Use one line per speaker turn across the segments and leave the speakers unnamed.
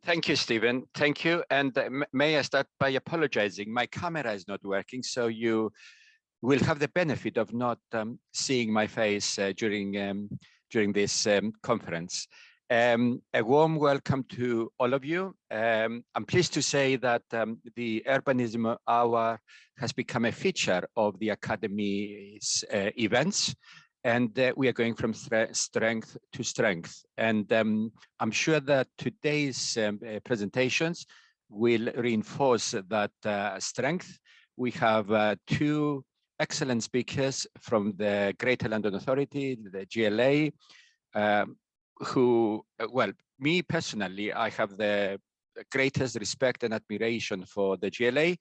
Thank you, Stephen. Thank you. And may I start by apologizing? My camera is not working, so you will have the benefit of not seeing my face during this conference. A warm welcome to all of you. I'm pleased to say that the Urbanism Hour has become a feature of the Academy's events. And we are going from strength to strength. And I'm sure that today's presentations will reinforce that strength. We have two excellent speakers from the Greater London Authority, the GLA, who, well, me personally, I have the greatest respect and admiration for the GLA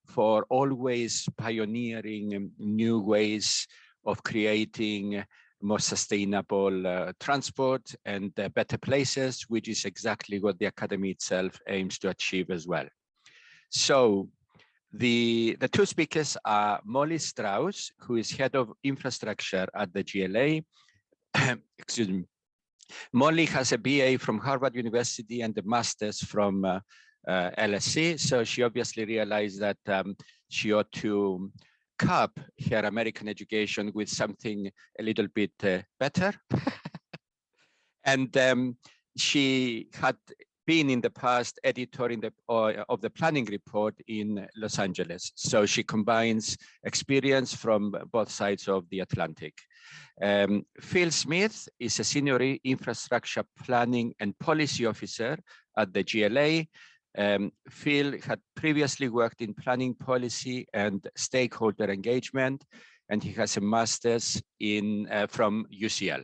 for always pioneering new ways of creating more sustainable transport and better places, which is exactly what the Academy itself aims to achieve as well. So the two speakers are Molly Strauss, who is head of infrastructure at the GLA. Excuse me. Molly has a BA from Harvard University and a master's from LSE. So she obviously realized that she ought to cup her American education with something a little bit better. And she had been in the past editor of the planning report in Los Angeles. So she combines experience from both sides of the Atlantic. Phil Smith is a senior infrastructure planning and policy officer at the GLA. Phil had previously worked in planning policy and stakeholder engagement, and he has a master's from UCL.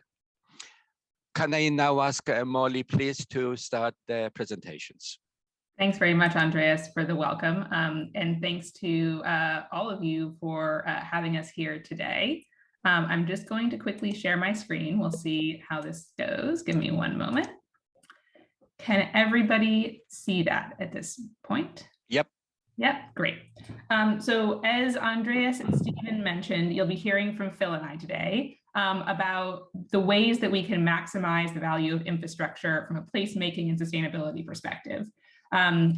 Can I now ask Molly, please, to start the presentations?
Thanks very much, Andreas, for the welcome. And thanks to all of you for having us here today. I'm just going to quickly share my screen. We'll see how this goes. Give me one moment. Can everybody see that at this point?
Yep.
Yep, great. So as Andreas and Stephen mentioned, you'll be hearing from Phil and I today about the ways that we can maximize the value of infrastructure from a placemaking and sustainability perspective.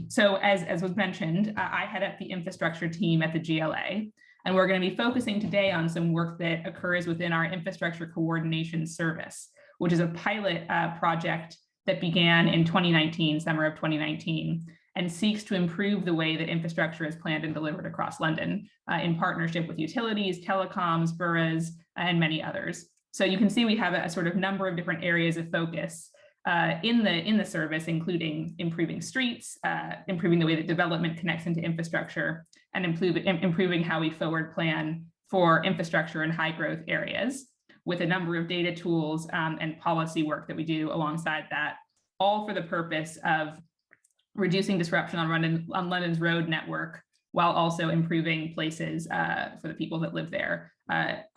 So as was mentioned, I head up the infrastructure team at the GLA, and we're going to be focusing today on some work that occurs within our infrastructure coordination service, which is a pilot project that began in 2019, summer of 2019, and seeks to improve the way that infrastructure is planned and delivered across London in partnership with utilities, telecoms, boroughs, and many others. So you can see we have a sort of number of different areas of focus in the service, including improving streets, improving the way that development connects into infrastructure, and improving how we forward plan for infrastructure in high growth areas, with a number of data tools and policy work that we do alongside that, all for the purpose of reducing disruption on London's road network, while also improving places for the people that live there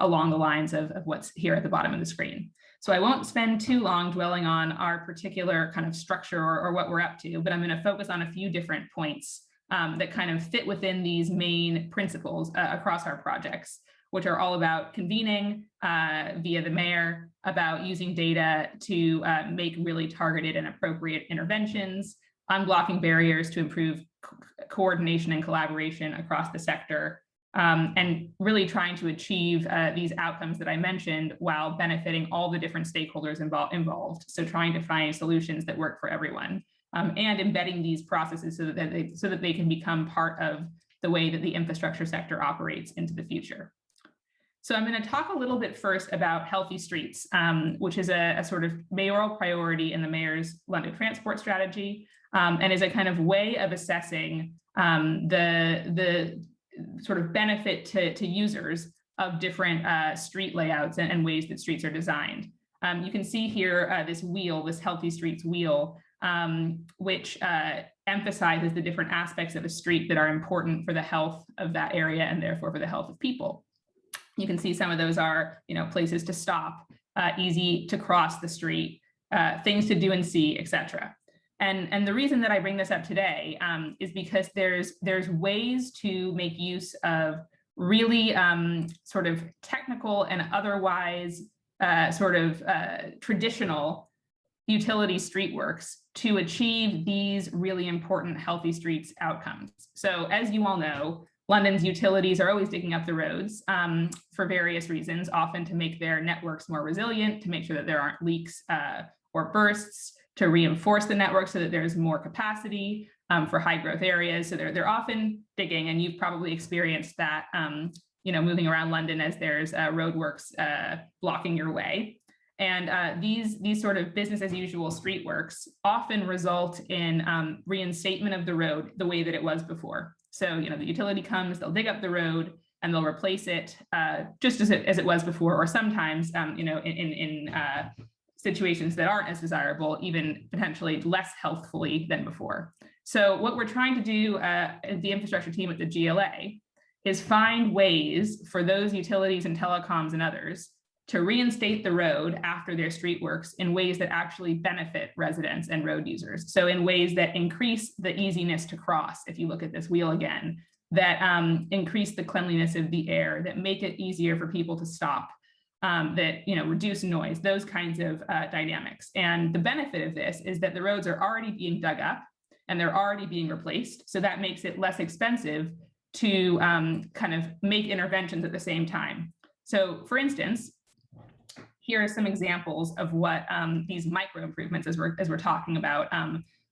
along the lines of what's here at the bottom of the screen. So I won't spend too long dwelling on our particular kind of structure or what we're up to, but I'm going to focus on a few different points that kind of fit within these main principles across our projects, which are all about convening via the mayor, about using data to make really targeted and appropriate interventions, unblocking barriers to improve coordination and collaboration across the sector, and really trying to achieve these outcomes that I mentioned while benefiting all the different stakeholders involved. So trying to find solutions that work for everyone, and embedding these processes so that they can become part of the way that the infrastructure sector operates into the future. So I'm going to talk a little bit first about healthy streets, which is a sort of mayoral priority in the mayor's London transport strategy, and is a kind of way of assessing the sort of benefit to users of different street layouts and ways that streets are designed. You can see here this wheel, this healthy streets wheel, which emphasizes the different aspects of a street that are important for the health of that area and therefore for the health of people. You can see some of those are, places to stop, easy to cross the street, things to do and see, etc. And the reason that I bring this up today is because there's ways to make use of really sort of technical and otherwise traditional utility streetworks to achieve these really important healthy streets outcomes. So as you all know, London's utilities are always digging up the roads for various reasons, often to make their networks more resilient, to make sure that there aren't leaks or bursts, to reinforce the network so that there's more capacity for high growth areas. So they're often digging, and you've probably experienced that, moving around London as there's roadworks blocking your way. And these sort of business as usual streetworks often result in reinstatement of the road the way that it was before. So, the utility comes, they'll dig up the road and they'll replace it just as it was before, or sometimes, in situations that aren't as desirable, even potentially less healthfully than before. So what we're trying to do the infrastructure team at the GLA is find ways for those utilities and telecoms and others to reinstate the road after their streetworks in ways that actually benefit residents and road users. So in ways that increase the easiness to cross, if you look at this wheel again, that increase the cleanliness of the air, that make it easier for people to stop, that reduce noise, those kinds of dynamics. And the benefit of this is that the roads are already being dug up and they're already being replaced. So that makes it less expensive to kind of make interventions at the same time. So for instance, here are some examples of what these micro improvements, as we're talking about,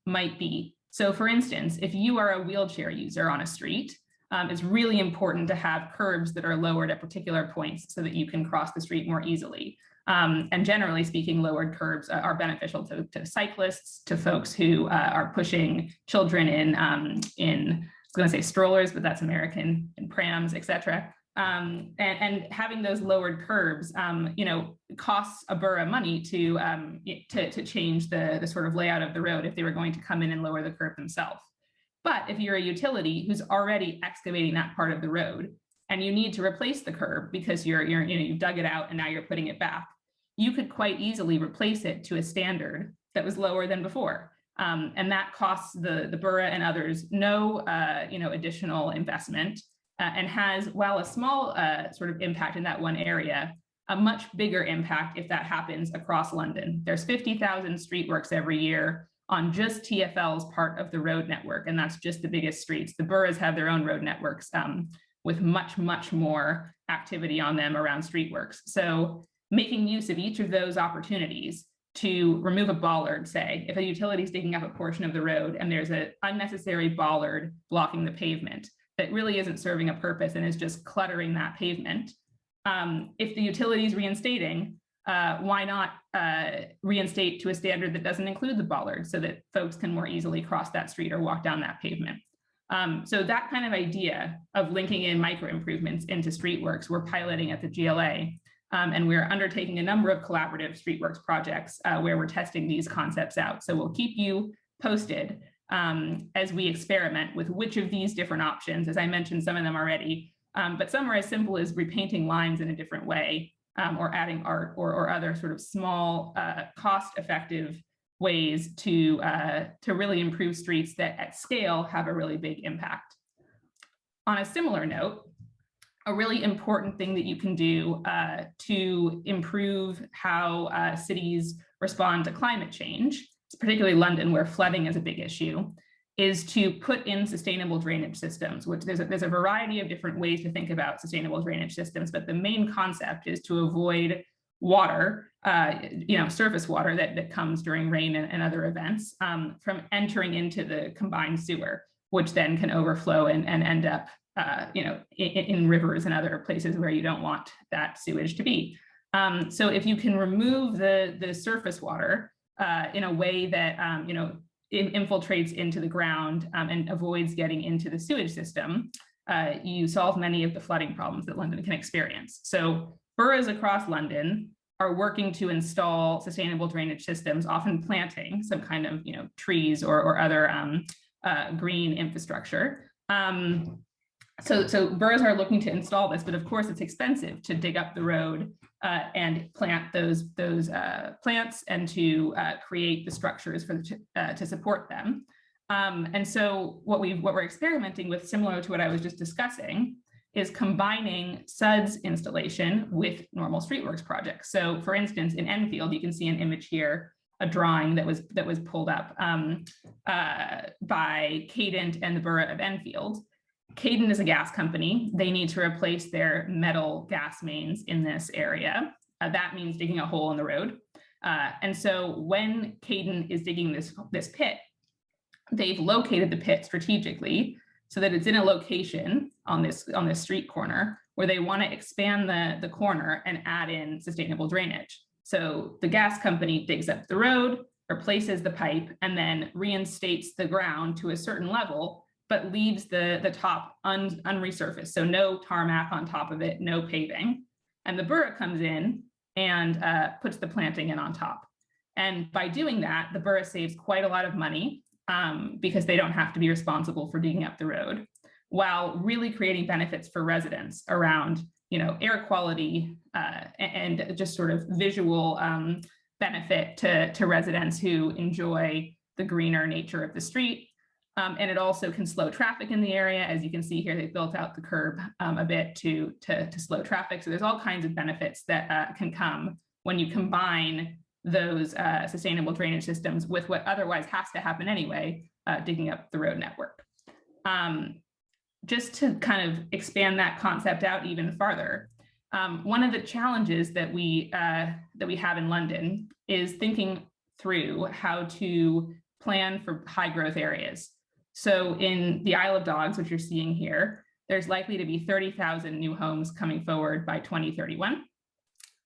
might be. So for instance, if you are a wheelchair user on a street, it's really important to have curbs that are lowered at particular points so that you can cross the street more easily. And generally speaking, lowered curbs are beneficial to cyclists, to folks who are pushing children in I was going to say strollers, but that's American, in prams, etc. And having those lowered curbs, costs a borough money to change the sort of layout of the road if they were going to come in and lower the curb themselves. But if you're a utility who's already excavating that part of the road and you need to replace the curb because you've dug it out and now you're putting it back, you could quite easily replace it to a standard that was lower than before. And that costs the borough and others no additional investment. And has, while a small sort of impact in that one area, a much bigger impact if that happens across London. There's 50,000 streetworks every year on just TfL's part of the road network, and that's just the biggest streets. The boroughs have their own road networks with much, much more activity on them around streetworks. So making use of each of those opportunities to remove a bollard, say, if a utility is digging up a portion of the road and there's an unnecessary bollard blocking the pavement, that really isn't serving a purpose and is just cluttering that pavement. If the utility is reinstating, why not reinstate to a standard that doesn't include the bollard so that folks can more easily cross that street or walk down that pavement? So that kind of idea of linking in micro improvements into streetworks, we're piloting at the GLA. And we're undertaking a number of collaborative streetworks projects where we're testing these concepts out. So we'll keep you posted as we experiment with which of these different options. As I mentioned, some of them already, but some are as simple as repainting lines in a different way, or adding art or other sort of small, cost-effective ways to really improve streets that at scale have a really big impact. On a similar note, a really important thing that you can do to improve how cities respond to climate change, particularly London, where flooding is a big issue, is to put in sustainable drainage systems, which there's a variety of different ways to think about sustainable drainage systems, but the main concept is to avoid water, surface water that comes during rain and other events from entering into the combined sewer, which then can overflow and end up in rivers and other places where you don't want that sewage to be. So if you can remove the surface water in a way that infiltrates into the ground and avoids getting into the sewage system, you solve many of the flooding problems that London can experience. So boroughs across London are working to install sustainable drainage systems, often planting some kind of trees or other green infrastructure. So boroughs are looking to install this, but of course it's expensive to dig up the road and plant those plants and to create the structures to support them. And so what we're experimenting with, similar to what I was just discussing, is combining SUDS installation with normal streetworks projects. So for instance, in Enfield, you can see an image here a drawing that was pulled up by Cadent and the Borough of Enfield. Cadent is a gas company. They need to replace their metal gas mains in this area. That means digging a hole in the road. And so when Cadent is digging this pit, they've located the pit strategically so that it's in a location on this street corner where they want to expand the corner and add in sustainable drainage. So the gas company digs up the road, replaces the pipe, and then reinstates the ground to a certain level, but leaves the top unresurfaced. So no tarmac on top of it, no paving. And the borough comes in and puts the planting in on top. And by doing that, the borough saves quite a lot of money because they don't have to be responsible for digging up the road, while really creating benefits for residents around, air quality and just sort of visual benefit to residents who enjoy the greener nature of the street. And it also can slow traffic in the area. As you can see here, they've built out the curb a bit to slow traffic. So there's all kinds of benefits that can come when you combine those sustainable drainage systems with what otherwise has to happen anyway, digging up the road network. Just to kind of expand that concept out even farther, one of the challenges that we have in London is thinking through how to plan for high growth areas. So in the Isle of Dogs, which you're seeing here, there's likely to be 30,000 new homes coming forward by 2031.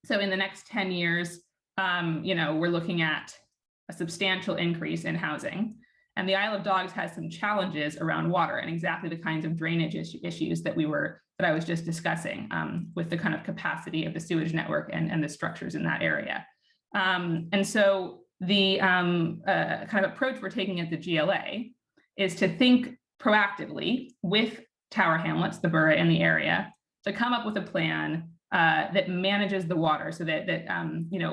So in the next 10 years, we're looking at a substantial increase in housing. And the Isle of Dogs has some challenges around water and exactly the kinds of drainage issues that I was just discussing with the kind of capacity of the sewage network and the structures in that area. And so the kind of approach we're taking at the GLA is to think proactively with Tower Hamlets, the borough and the area, to come up with a plan that manages the water so that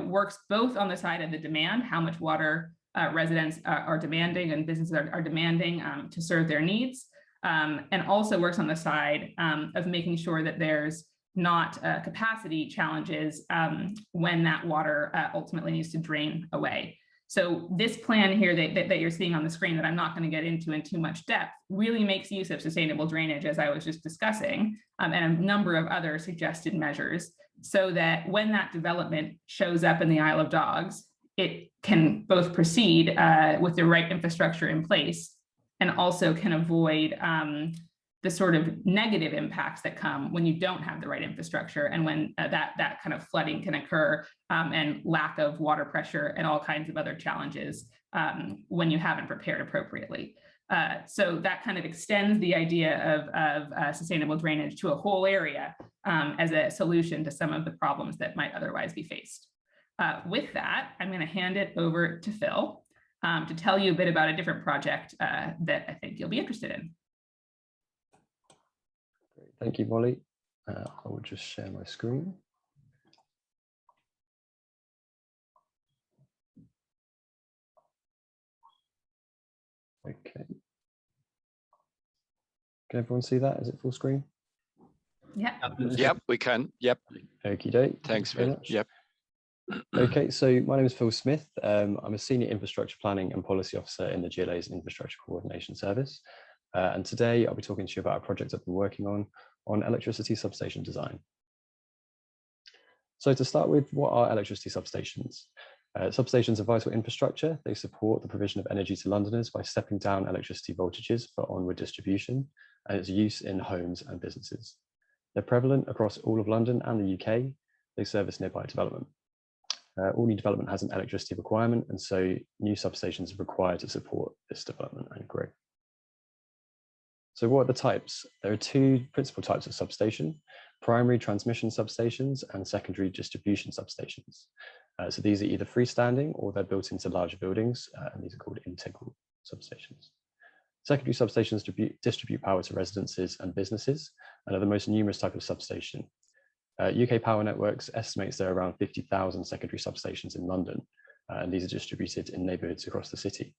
works both on the side of the demand, how much water residents are demanding and businesses are demanding to serve their needs, and also works on the side of making sure that there's not capacity challenges when that water ultimately needs to drain away. So this plan here that you're seeing on the screen that I'm not going to get into in too much depth really makes use of sustainable drainage, as I was just discussing, and a number of other suggested measures so that when that development shows up in the Isle of Dogs, it can both proceed with the right infrastructure in place and also can avoid the sort of negative impacts that come when you don't have the right infrastructure and when that kind of flooding can occur and lack of water pressure and all kinds of other challenges when you haven't prepared appropriately. So that kind of extends the idea of sustainable drainage to a whole area as a solution to some of the problems that might otherwise be faced. With that, I'm going to hand it over to Phil to tell you a bit about a different project that I think you'll be interested in.
Great. Thank you, Molly. I will just share my screen. Okay. Can everyone see that? Is it full screen?
Yeah.
Yep, we can. Yep.
Okie doke.
Thanks very much. Yep.
Okay, so my name is Phil Smith. I'm a Senior Infrastructure Planning and Policy Officer in the GLA's Infrastructure Coordination Service. And today I'll be talking to you about a project I've been working on electricity substation design. So to start with, what are electricity substations? Substations are vital infrastructure. They support the provision of energy to Londoners by stepping down electricity voltages for onward distribution and its use in homes and businesses. They're prevalent across all of London and the UK. They service nearby development. All new development has an electricity requirement, and so new substations are required to support this development and growth. So what are the types? There are two principal types of substation: primary transmission substations and secondary distribution substations. So these are either freestanding or they're built into larger buildings, and these are called integral substations. Secondary substations distribute power to residences and businesses and are the most numerous type of substation. UK Power Networks estimates there are around 50,000 secondary substations in London, and these are distributed in neighbourhoods across the city.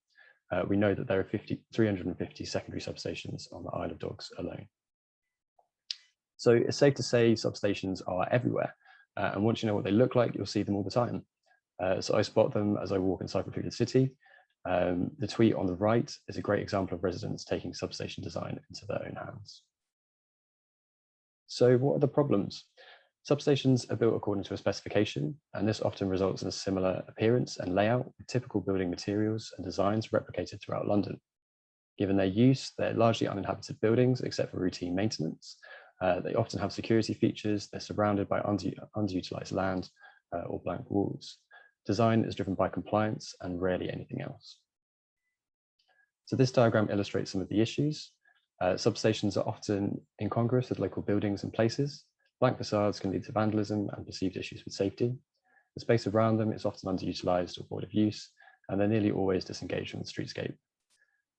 We know that there are 350 secondary substations on the Isle of Dogs alone. So it's safe to say substations are everywhere, and once you know what they look like, you'll see them all the time. So I spot them as I walk and cycle through the city. The tweet on the right is a great example of residents taking substation design into their own hands. So what are the problems? Substations are built according to a specification, and this often results in a similar appearance and layout with typical building materials and designs replicated throughout London. Given their use, they're largely uninhabited buildings except for routine maintenance. They often have security features, they're surrounded by underutilized land or blank walls. Design is driven by compliance and rarely anything else. So this diagram illustrates some of the issues. Substations are often incongruous with local buildings and places. Blank facades can lead to vandalism and perceived issues with safety. The space around them is often underutilized or void of use, and they're nearly always disengaged from the streetscape.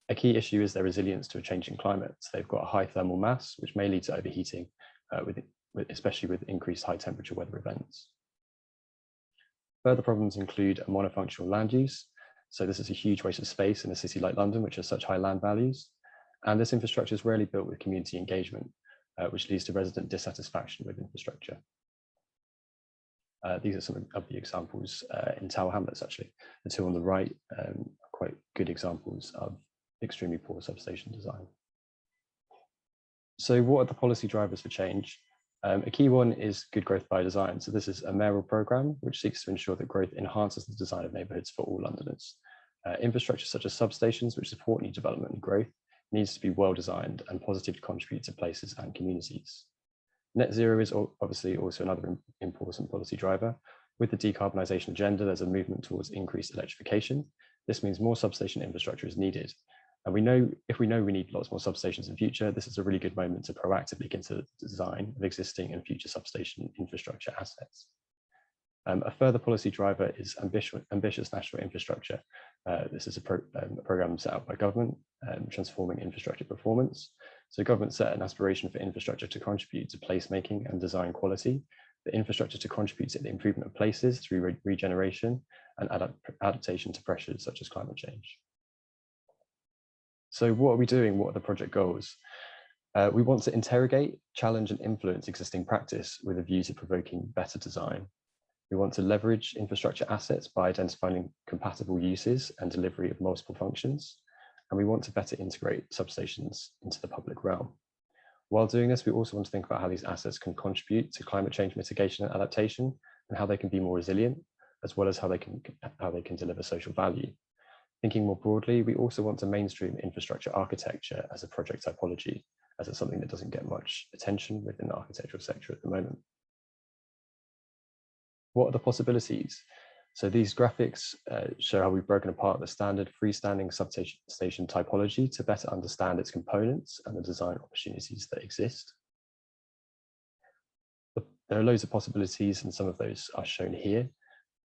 A key issue is their resilience to a changing climate. So they've got a high thermal mass, which may lead to overheating, especially with increased high temperature weather events. Further problems include a monofunctional land use. So this is a huge waste of space in a city like London, which has such high land values. And this infrastructure is rarely built with community engagement, which leads to resident dissatisfaction with infrastructure. These are some of the examples in Tower Hamlets, actually. The two on the right are quite good examples of extremely poor substation design. So what are the policy drivers for change? A key one is good growth by design. So this is a mayoral programme which seeks to ensure that growth enhances the design of neighbourhoods for all Londoners. Infrastructure such as substations which support new development and growth needs to be well designed and positive to contribute to places and communities. Net zero is obviously also another important policy driver. With the decarbonisation agenda, there's a movement towards increased electrification. This means more substation infrastructure is needed. And if we know we need lots more substations in future, this is a really good moment to proactively consider the design of existing and future substation infrastructure assets. A further policy driver is ambitious national infrastructure. This is a programme set out by government, transforming infrastructure performance. So government set an aspiration for infrastructure to contribute to placemaking and design quality, the infrastructure to contribute to the improvement of places through regeneration and adaptation to pressures such as climate change. So what are we doing? What are the project goals? We want to interrogate, challenge and influence existing practice with a view to provoking better design. We want to leverage infrastructure assets by identifying compatible uses and delivery of multiple functions. And we want to better integrate substations into the public realm. While doing this, we also want to think about how these assets can contribute to climate change mitigation and adaptation and how they can be more resilient, as well as how they can deliver social value. Thinking more broadly, we also want to mainstream infrastructure architecture as a project typology, as it's something that doesn't get much attention within the architectural sector at the moment. What are the possibilities? So these graphics show how we've broken apart the standard freestanding substation typology to better understand its components and the design opportunities that exist. There are loads of possibilities, and some of those are shown here.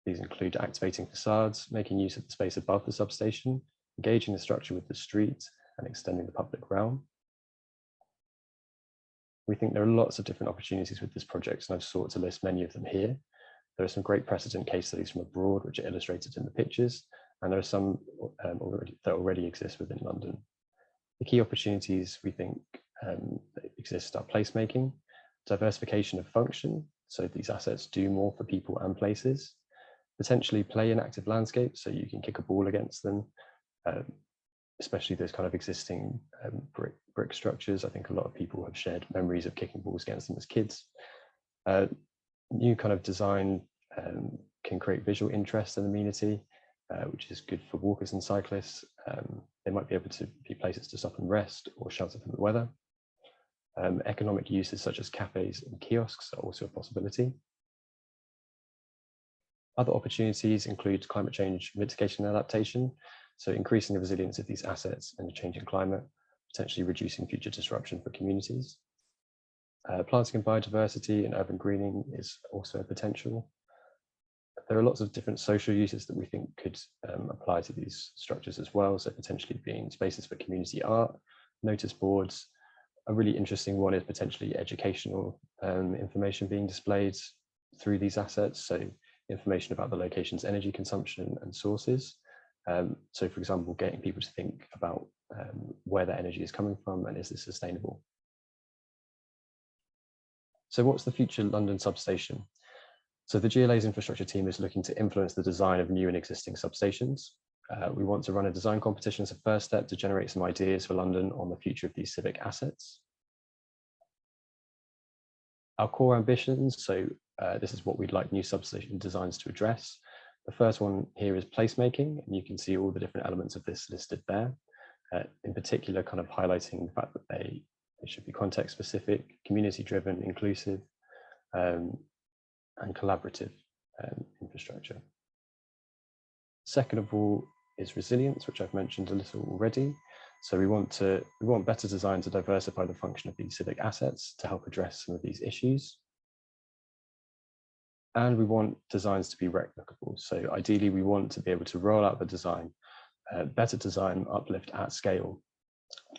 These include activating facades, making use of the space above the substation, engaging the structure with the street, and extending the public realm. We think there are lots of different opportunities with this project, and I've sought to list many of them here. There are some great precedent case studies from abroad, which are illustrated in the pictures, and there are some that already exist within London. The key opportunities we think that exist are placemaking, diversification of function, so these assets do more for people and places, potentially play in active landscapes, so you can kick a ball against them, especially those kind of existing brick structures. I think a lot of people have shared memories of kicking balls against them as kids. New kind of design can create visual interest and amenity, which is good for walkers and cyclists. They might be able to be places to stop and rest or shelter from the weather. Economic uses such as cafes and kiosks are also a possibility. Other opportunities include climate change mitigation and adaptation, so increasing the resilience of these assets in a changing climate, potentially reducing future disruption for communities. Planting and biodiversity and urban greening is also a potential. There are lots of different social uses that we think could apply to these structures as well, so potentially being spaces for community art, notice boards. A really interesting one is potentially educational information being displayed through these assets, so information about the location's energy consumption and sources. So for example, getting people to think about where their energy is coming from and is this sustainable. So what's the future London substation? So the GLA's infrastructure team is looking to influence the design of new and existing substations. We want to run a design competition as a first step to generate some ideas for London on the future of these civic assets. Our core ambitions, so this is what we'd like new substation designs to address. The first one here is placemaking, and you can see all the different elements of this listed there. In particular, kind of highlighting the fact that they should be context specific, community driven, inclusive, and collaborative infrastructure. Second of all is resilience, which I've mentioned a little already. So we want better design to diversify the function of these civic assets to help address some of these issues. And we want designs to be replicable. So ideally, we want to be able to roll out the design, better design uplift at scale.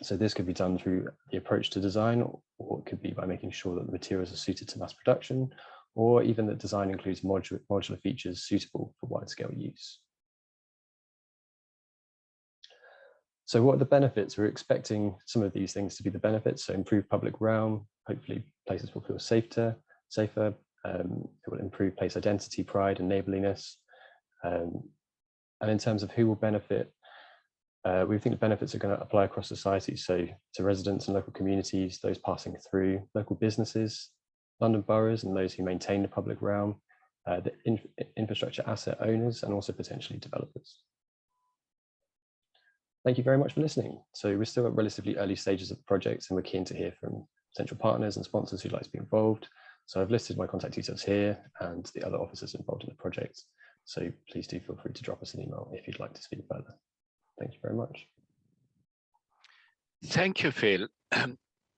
So this could be done through the approach to design, or it could be by making sure that the materials are suited to mass production, or even that design includes modular features suitable for wide-scale use. So what are the benefits? We're expecting some of these things to be the benefits. So improved public realm, hopefully places will feel safer. It will improve place identity, pride, and neighborliness. And in terms of who will benefit, we think the benefits are going to apply across society. So to residents and local communities, those passing through, local businesses, London boroughs, and those who maintain the public realm, the infrastructure asset owners, and also potentially developers. Thank you very much for listening. So we're still at relatively early stages of the project, and we're keen to hear from potential partners and sponsors who'd like to be involved. So I've listed my contact details here and the other officers involved in the project. So please do feel free to drop us an email if you'd like to speak further. Thank you very much.
Thank you, Phil.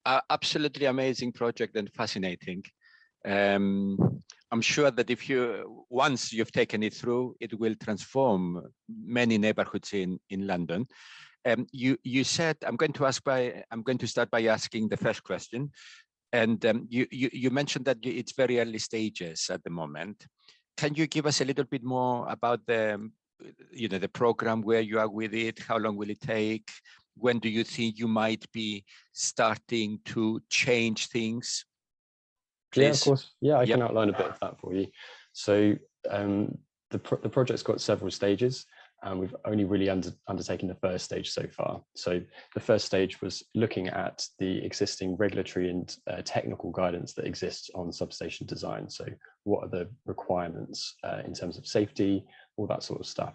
Absolutely amazing project and fascinating. I'm sure that once you've taken it through, it will transform many neighborhoods in London. You said, I'm going to start by asking the first question. And you mentioned that it's very early stages at the moment. Can you give us a little bit more about the program, where you are with it? How long will it take? When do you think you might be starting to change things? Please.
Yeah, of course. Yeah, I can outline a bit of that for you. So the project's got several stages, and we've only really undertaken the first stage so far. So the first stage was looking at the existing regulatory and technical guidance that exists on substation design. So what are the requirements in terms of safety, all that sort of stuff.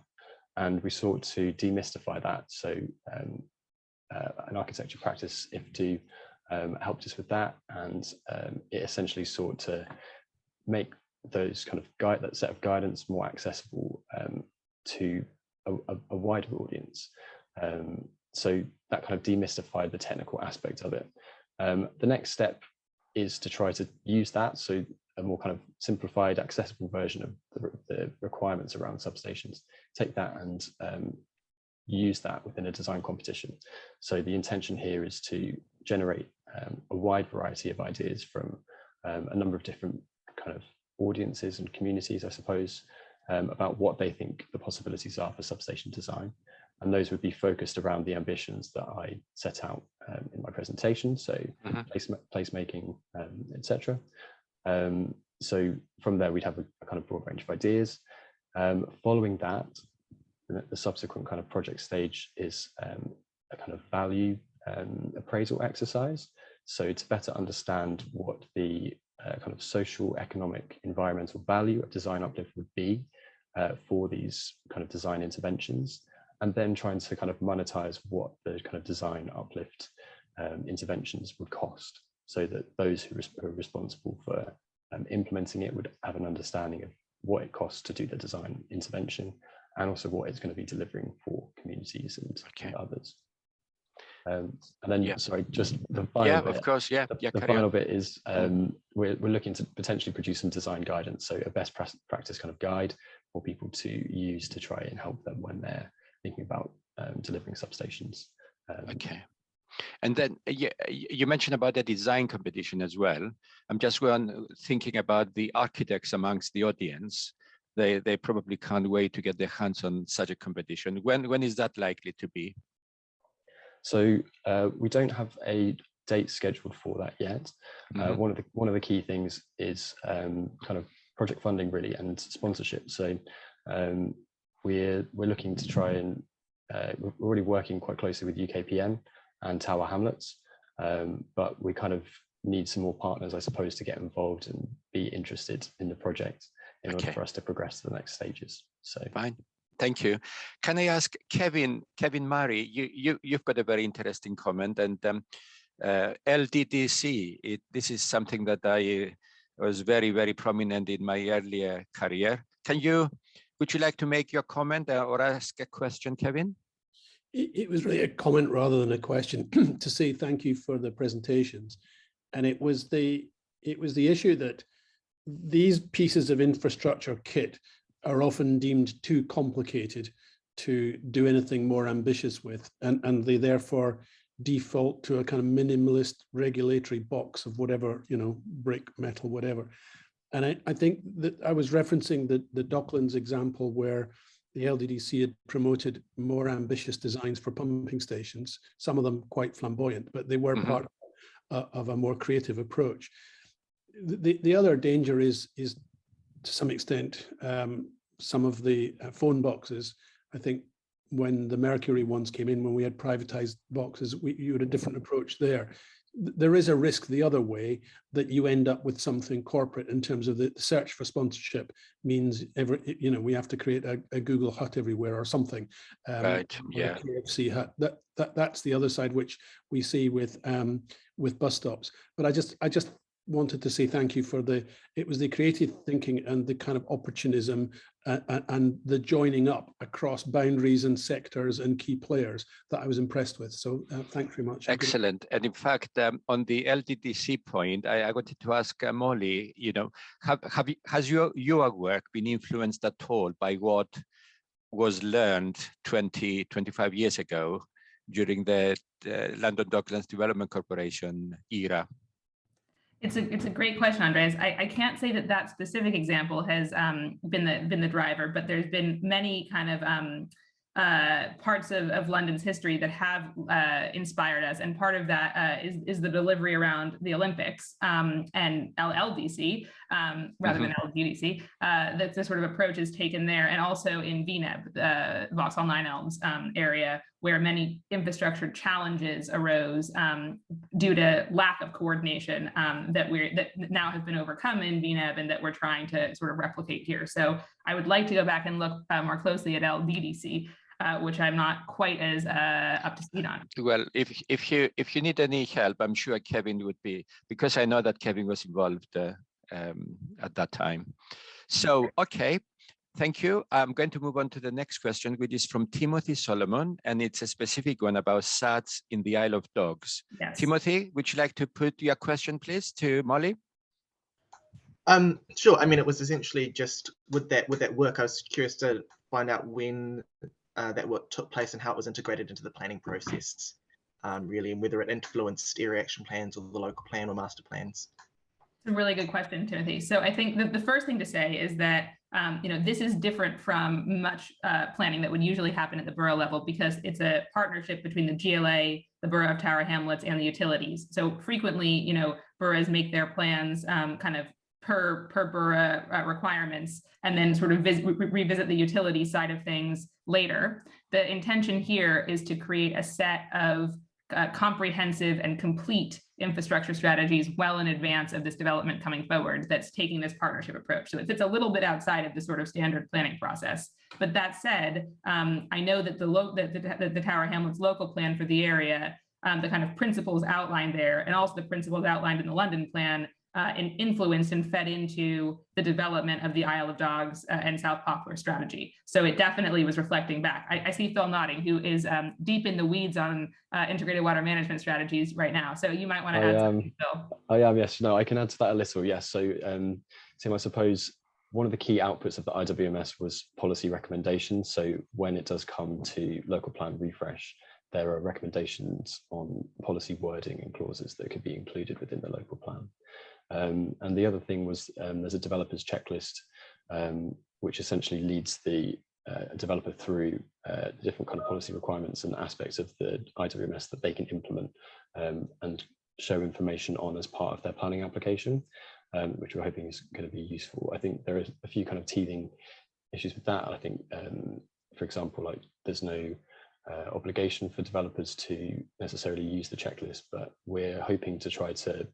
And we sought to demystify that. So an architecture practice, IFTU, helped us with that, and it essentially sought to make those kind of that set of guidance more accessible to a wider audience. So that kind of demystified the technical aspect of it. The next step is to try to use that, so a more kind of simplified, accessible version of the requirements around substations. Take that and use that within a design competition. So the intention here is to generate a wide variety of ideas from a number of different kind of audiences and communities, I suppose, about what they think the possibilities are for substation design. And those would be focused around the ambitions that I set out in my presentation, so placemaking, etc. So from there, we'd have a kind of broad range of ideas. Following that, the subsequent kind of project stage is a kind of value appraisal exercise. So to better understand what the kind of social, economic, environmental value of design uplift would be for these kind of design interventions, and then trying to kind of monetize what the kind of design uplift interventions would cost, so that those who are responsible for implementing it would have an understanding of what it costs to do the design intervention, and also what it's going to be delivering for communities and others. And then, sorry, just the final bit.
Of course,
the final bit is we're looking to potentially produce some design guidance, so a best practice kind of guide for people to use to try and help them when they're thinking about delivering substations.
And then you mentioned about the design competition as well. I'm just thinking about the architects amongst the audience. They probably can't wait to get their hands on such a competition. When is that likely to be?
So we don't have a date scheduled for that yet. One of the key things is kind of project funding really and sponsorship. So we're looking to try and we're already working quite closely with UKPM and Tower Hamlets, but we kind of need some more partners, I suppose, to get involved and be interested in the project in order for us to progress to the next stages. So
fine. Thank you. Can I ask Kevin Murray, you've got a very interesting comment, and LDDC, this is something that I was very, very prominent in my earlier career. Would you like to make your comment or ask a question, Kevin?
It was really a comment rather than a question to say thank you for the presentations. And it was the issue that these pieces of infrastructure kit are often deemed too complicated to do anything more ambitious with, and they therefore default to a kind of minimalist regulatory box of whatever, brick, metal, whatever. And I think that I was referencing the Docklands example where the LDDC had promoted more ambitious designs for pumping stations, some of them quite flamboyant, but they were part of a more creative approach. The other danger is to some extent, some of the phone boxes. I think when the Mercury ones came in, when we had privatized boxes, you had a different approach there. There is a risk the other way that you end up with something corporate in terms of the search for sponsorship means we have to create a Google Hut everywhere or something.
Right. Yeah.
A KFC Hut. That's the other side, which we see with bus stops. But I just wanted to say thank you for it was the creative thinking and the kind of opportunism and the joining up across boundaries and sectors and key players that I was impressed with. So thanks very much.
Excellent. And in fact, on the LDDC point, I wanted to ask Molly, has your work been influenced at all by what was learned 25 years ago during the London Docklands Development Corporation era?
It's a great question, Andreas. I can't say that specific example has been the driver, but there's been many kind of parts of London's history that have inspired us, and part of that is the delivery around the Olympics and LDC rather than LDDC. That the sort of approach is taken there, and also in VNEB, Vauxhall Nine Elms area, where many infrastructure challenges arose due to lack of coordination that now has been overcome in VNEB and that we're trying to sort of replicate here. So I would like to go back and look more closely at LDDC, which I'm not quite as up to speed on.
Well, if you need any help, I'm sure Kevin would be, because I know that Kevin was involved at that time. So, okay. Thank you. I'm going to move on to the next question, which is from Timothy Solomon, and it's a specific one about SADs in the Isle of Dogs.
Yes.
Timothy, would you like to put your question, please, to Molly?
Sure. I mean, it was essentially just with that work, I was curious to find out when that work took place and how it was integrated into the planning process, really, and whether it influenced area action plans or the local plan or master plans.
A really good question, Timothy. So I think that the first thing to say is that this is different from much planning that would usually happen at the borough level, because it's a partnership between the GLA, the Borough of Tower Hamlets, and the utilities. So frequently, boroughs make their plans kind of per borough requirements, and then sort of revisit the utility side of things later. The intention here is to create a set of comprehensive and complete infrastructure strategies well in advance of this development coming forward that's taking this partnership approach. So it's a little bit outside of the sort of standard planning process. But that said, I know that the Tower Hamlets local plan for the area, the kind of principles outlined there, and also the principles outlined in the London plan, influenced and fed into the development of the Isle of Dogs and South Poplar strategy. So it definitely was reflecting back. I see Phil nodding, who is deep in the weeds on integrated water management strategies right now. So you might want to add something, Phil.
I am, yes. No, I can add to that a little, yes. So Tim, I suppose one of the key outputs of the IWMS was policy recommendations. So when it does come to local plan refresh, there are recommendations on policy wording and clauses that could be included within the local plan. And the other thing was there's a developer's checklist, which essentially leads the developer through different kind of policy requirements and aspects of the IWMS that they can implement and show information on as part of their planning application. which we're hoping is going to be useful. I think there is a few kind of teething issues with that. I think, for example, like there's no obligation for developers to necessarily use the checklist, but we're hoping to try to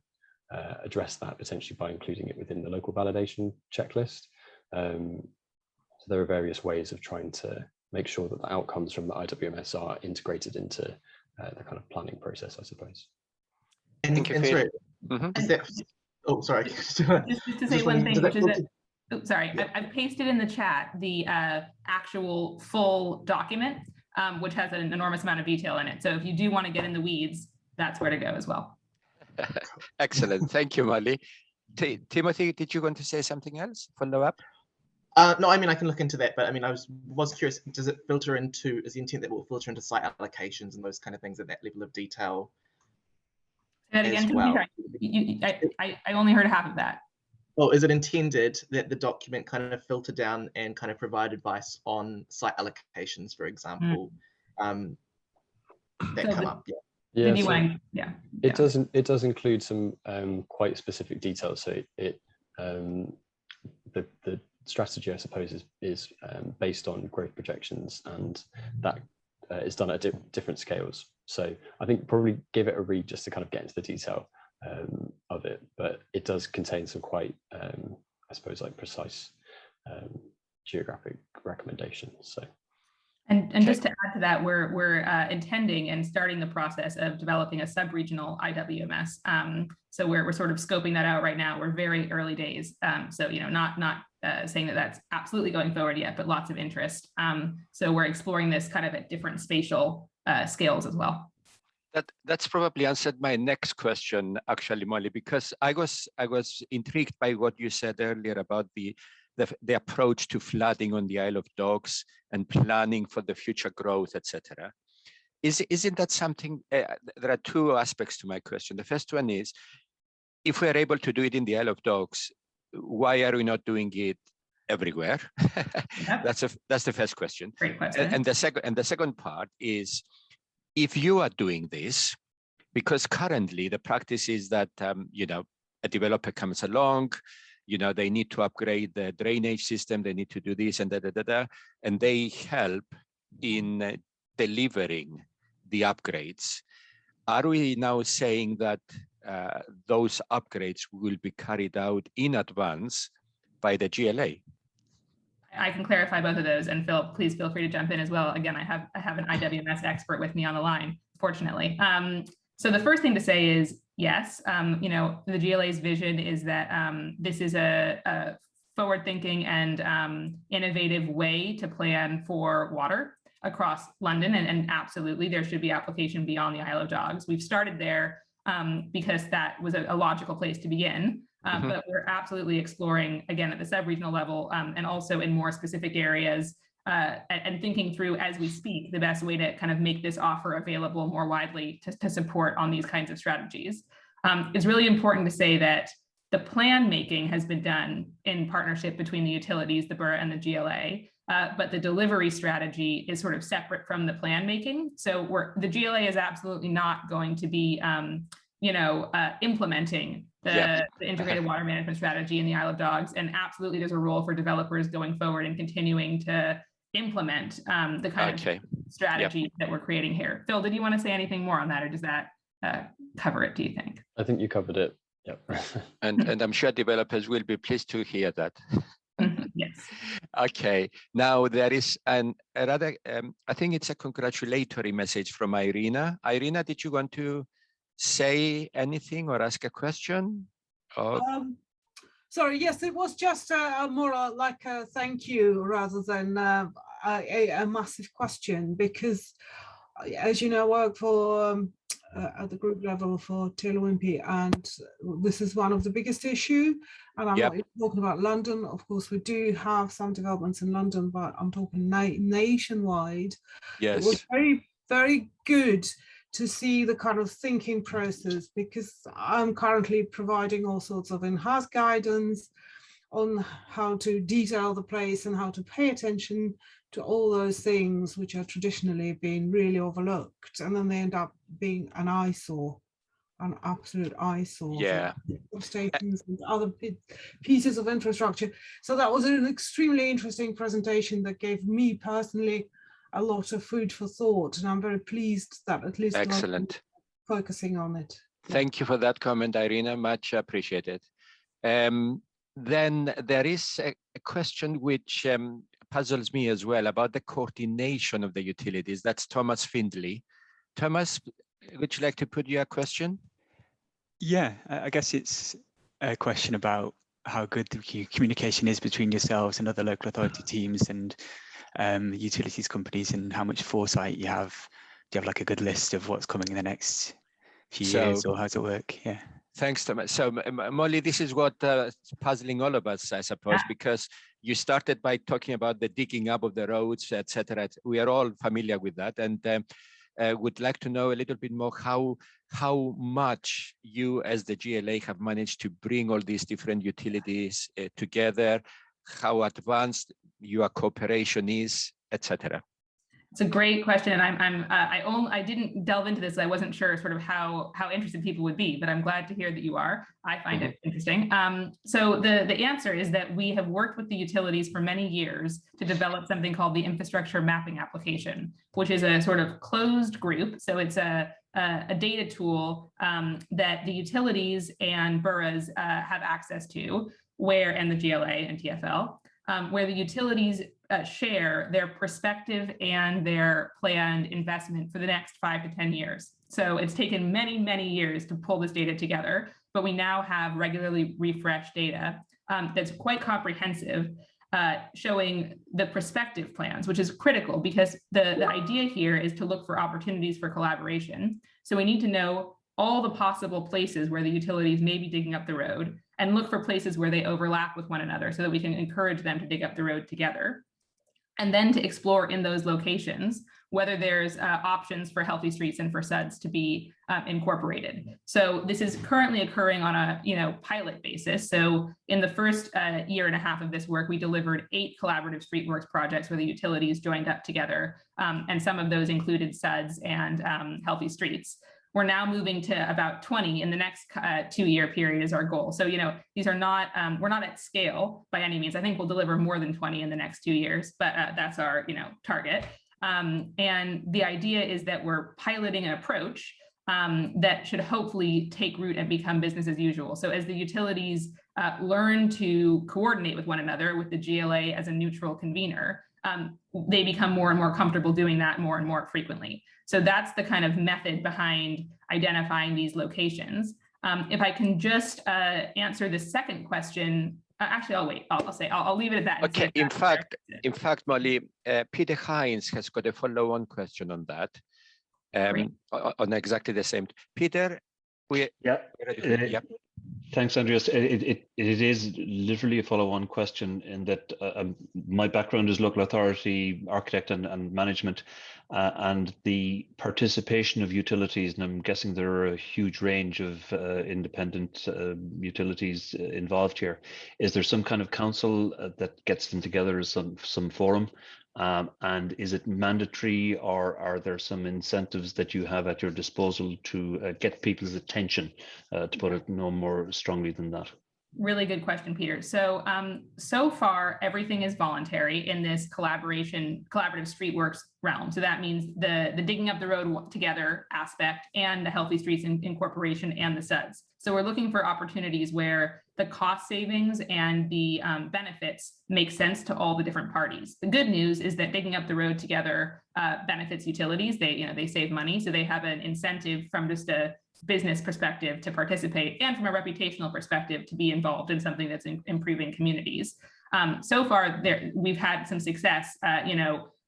address that potentially by including it within the local validation checklist. So there are various ways of trying to make sure that the outcomes from the IWMS are integrated into the kind of planning process, I suppose.
And sorry, is that, oh, sorry.
Just to say one thing, which is that, oh, sorry, I've pasted in the chat the actual full document, which has an enormous amount of detail in it. So if you do want to get in the weeds, that's where to go as well.
Excellent. Thank you, Molly. Timothy, did you want to say something else? Follow up?
No, I mean, I can look into that, but I mean, I was curious, does it filter into, is the intent that will filter into site allocations and those kind of things at that level of detail?
Say that again,
well?
I only heard half of that.
Well, is it intended that the document kind of filter down and kind of provide advice on site allocations, for example, that come up? Yeah.
Yeah, so it does include some quite specific details. So the strategy, I suppose, is based on growth projections, and that is done at different scales. So I think probably give it a read just to kind of get into the detail of it, but it does contain some quite, I suppose, like precise geographic recommendations. So.
And just to add to that, we're intending and starting the process of developing a sub-regional IWMS. So we're sort of scoping that out right now. We're very early days. So, you know, not saying that that's absolutely going forward yet, but lots of interest. So we're exploring this kind of at different spatial scales as well.
That's probably answered my next question, actually, Molly, because I was intrigued by what you said earlier about the approach to flooding on the Isle of Dogs and planning for the future growth, etc. Isn't that something? There are two aspects to my question. The first one is, if we are able to do it in the Isle of Dogs, why are we not doing it everywhere? Yep. That's the first question.
Great question.
And the second part is, if you are doing this, because currently the practice is that you know, a developer comes along, you know, they need to upgrade the drainage system, they need to do this and and they help in delivering the upgrades. Are we now saying that those upgrades will be carried out in advance by the GLA?
I can clarify both of those, and Phil, please feel free to jump in as well. Again, I have an IWMS expert with me on the line, fortunately. So the first thing to say is, yes, you know, the GLA's vision is that this is a forward-thinking and innovative way to plan for water across London, and absolutely there should be application beyond the Isle of Dogs. We've started there because that was a logical place to begin. But we're absolutely exploring, again, at the sub-regional level and also in more specific areas and thinking through as we speak the best way to kind of make this offer available more widely to support on these kinds of strategies. It's really important to say that the plan making has been done in partnership between the utilities, the borough and the GLA, but the delivery strategy is sort of separate from the plan making. So the GLA is absolutely not going to be, you know, implementing the integrated water management strategy in the Isle of Dogs, and absolutely there's a role for developers going forward and continuing to implement the kind of strategy that we're creating here. Phil, did you want to say anything more on that, or does that cover it, do you think?
I think you covered it. Yep.
and I'm sure developers will be pleased to hear that.
Yes.
Okay. Now there is another. I think it's a congratulatory message from Irina. Irina, did you want to say anything or ask a question?
Sorry, yes, it was just more like a thank you rather than a massive question, because as you know, I work for at the group level for Taylor Wimpey, and this is one of the biggest issue. And I'm not even talking about London. Of course, we do have some developments in London, but I'm talking nationwide.
Yes.
It was very, very good to see the kind of thinking process, because I'm currently providing all sorts of in-house guidance on how to detail the place and how to pay attention to all those things which are traditionally been really overlooked, and then they end up being an eyesore. an absolute eyesore.
Yeah.
Substations and other pieces of infrastructure. So that was an extremely interesting presentation that gave me personally a lot of food for thought, and I'm very pleased that at least
Excellent.
Focusing on it.
Thank you for that comment, Irina. Much appreciated. Then there is a question which puzzles me as well about the coordination of the utilities. That's Thomas Findley. Thomas, would you like to put your question?
Yeah, I guess it's a question about how good the communication is between yourselves and other local authority teams and utilities companies, and how much foresight you have. Do you have like a good list of what's coming in the next few years, or how does it work? Yeah.
Thanks, Thomas. So Molly, this is what puzzling all of us, I suppose, because you started by talking about the digging up of the roads, etc. We are all familiar with that, and would like to know a little bit more how much you as the GLA have managed to bring all these different utilities together, how advanced your cooperation is, etc.
It's a great question, and I didn't delve into this. I wasn't sure sort of how interested people would be, but I'm glad to hear that you are. I find it interesting. So the answer is that we have worked with the utilities for many years to develop something called the infrastructure mapping application, which is a sort of closed group. So it's a data tool that the utilities and boroughs have access to, and the GLA and TfL, where the utilities share their perspective and their planned investment for the next 5 to 10 years. So it's taken many, many years to pull this data together, but we now have regularly refreshed data that's quite comprehensive, showing the prospective plans, which is critical because the idea here is to look for opportunities for collaboration. So we need to know all the possible places where the utilities may be digging up the road and look for places where they overlap with one another so that we can encourage them to dig up the road together. And then to explore in those locations whether there's options for healthy streets and for SUDs to be incorporated. So this is currently occurring on a pilot basis. So in the first year and a half of this work, we delivered 8 collaborative streetworks projects where the utilities joined up together, and some of those included SUDs and healthy streets. We're now moving to about 20 in the next 2-year period is our goal. So, these are not, we're not at scale by any means. I think we'll deliver more than 20 in the next 2 years, but that's our, target. And the idea is that we're piloting an approach that should hopefully take root and become business as usual. So as the utilities learn to coordinate with one another with the GLA as a neutral convener, they become more and more comfortable doing that more and more frequently. So that's the kind of method behind identifying these locations. If I can just answer the second question, actually, I'll wait. I'll leave it at that.
Okay. In fact, Molly, Peter Hines has got a follow-on question on that, on exactly the same. Peter,
Thanks, Andreas. It is literally a follow-on question in that my background is local authority, architect and management, and the participation of utilities, and I'm guessing there are a huge range of independent utilities involved here. Is there some kind of council that gets them together as some forum? And is it mandatory, or are there some incentives that you have at your disposal to get people's attention, to put it no more strongly than that?
Really good question, Peter. So, so far, everything is voluntary in this collaborative streetworks realm. So that means the digging up the road together aspect and the healthy streets incorporation and the SUDs. So we're looking for opportunities where the cost savings and the benefits make sense to all the different parties. The good news is that digging up the road together benefits utilities. They save money, so they have an incentive from just a business perspective to participate, and from a reputational perspective to be involved in something that's improving communities. So far, we've had some success,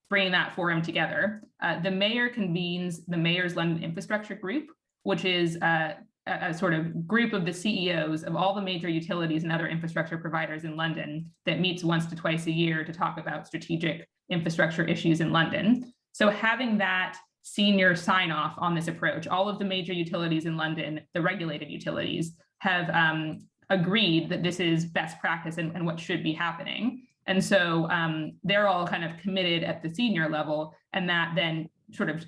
bringing that forum together. The mayor convenes the Mayor's London Infrastructure Group, which is a sort of group of the CEOs of all the major utilities and other infrastructure providers in London that meets once to twice a year to talk about strategic infrastructure issues in London. So having that senior sign off on this approach, all of the major utilities in London, the regulated utilities, have agreed that this is best practice and what should be happening. And so they're all kind of committed at the senior level, and that then sort of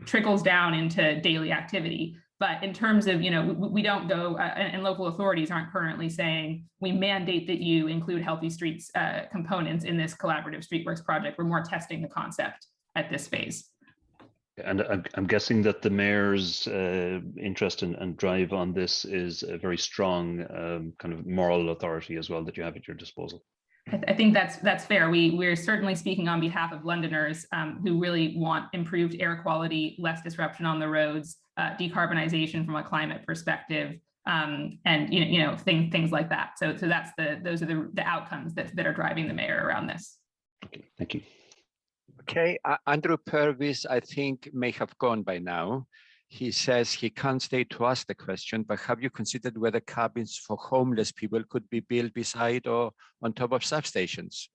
trickles down into daily activity. But in terms of, we don't go, and local authorities aren't currently saying, we mandate that you include healthy streets components in this collaborative streetworks project. We're more testing the concept at this phase.
And I'm guessing that the mayor's interest and drive on this is a very strong kind of moral authority as well that you have at your disposal.
I think that's fair. We're certainly speaking on behalf of Londoners who really want improved air quality, less disruption on the roads, decarbonisation from a climate perspective, and things like that. So those are the outcomes that are driving the mayor around this.
Okay, thank you.
Okay, Andrew Purvis, I think, may have gone by now. He says he can't stay to ask the question, but have you considered whether cabins for homeless people could be built beside or on top of substations?